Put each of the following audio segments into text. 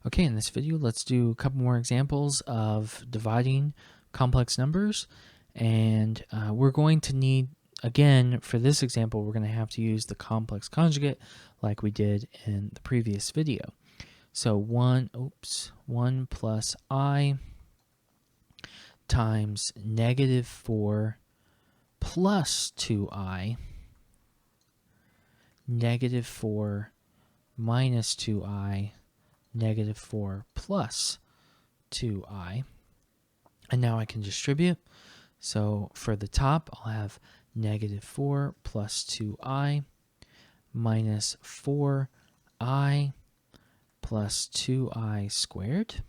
Okay, in this video, let's do a couple more examples of dividing complex numbers. And we're going to need, again, for this example, we're going to have to use the complex conjugate like we did in the previous video. So 1 plus I times negative 4 plus 2I, negative 4 minus 2I, negative 4 plus 2I. And now I can distribute. So for the top, I'll have negative 4 plus 2I minus 4I plus 2I squared.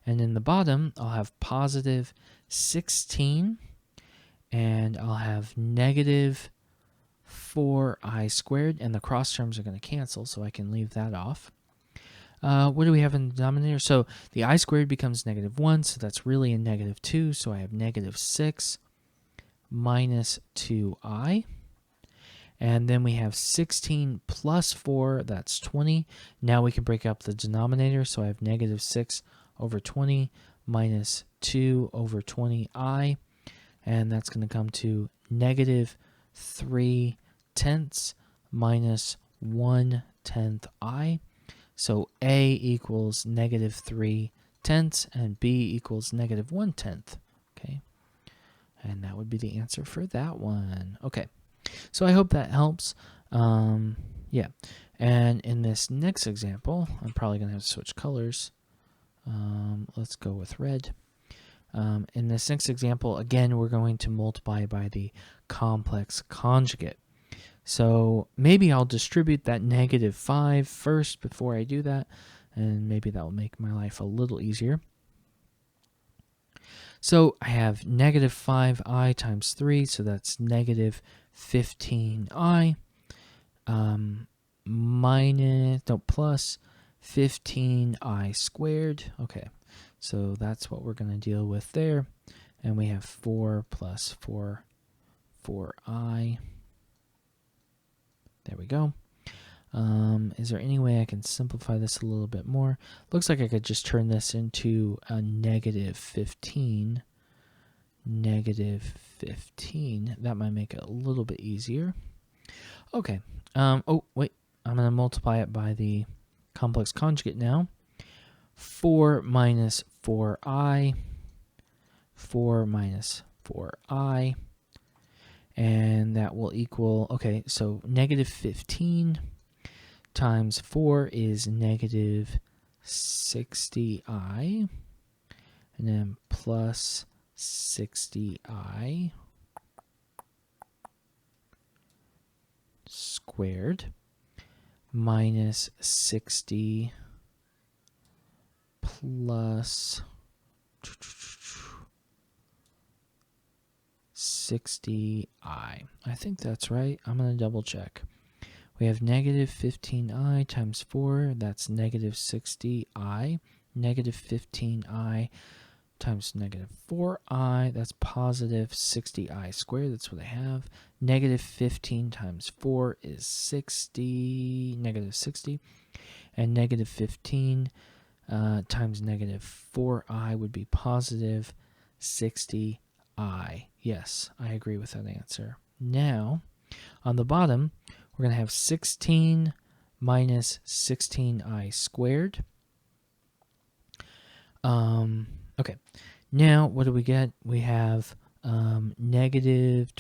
And in the bottom, I'll have positive 16, and I'll have negative 4I squared, and the cross terms are going to cancel, so I can leave that off. What do we have in the denominator? So the I squared becomes negative 1, so that's really a negative 2, so I have negative 6 minus 2I. And then we have 16 plus 4, that's 20. Now we can break up the denominator, so I have negative 6 over 20 minus 2 over 20I, and that's going to come to negative 3/10 minus 1/10 I. So A equals negative 3/10 and B equals negative 1/10. Okay, and that would be the answer for that one. Okay, so I hope that helps. Yeah, and in this next example, I'm probably going to have to switch colors. Let's go with red. In this next example, again, we're going to multiply by the complex conjugate. So maybe I'll distribute that negative 5 first before I do that, and maybe that will make my life a little easier. So I have negative 5I times 3, so that's negative 15I plus 15I squared. Okay, so that's what we're going to deal with there. And we have 4 plus 4I. There we go. Is there any way I can simplify this a little bit more? Looks like I could just turn this into a negative 15. Negative 15. That might make it a little bit easier. Okay. Oh, wait. I'm going to multiply it by the complex conjugate now. 4 minus 4I. 4 minus 4I. And that will equal, okay, so negative 15 times 4 is negative 60I. And then plus 60I squared minus 60 plus 60I. I think that's right. I'm going to double check. We have negative 15I times 4. That's negative 60I. Negative 15I times negative 4I. That's positive 60I squared. That's what I have. Negative 15 times 4 is 60. Negative 60. And negative 15 times negative 4I would be positive 60I. Yes, I agree with that answer. Now, on the bottom, we're going to have 16 minus 16I squared. Okay, now what do we get? We have negative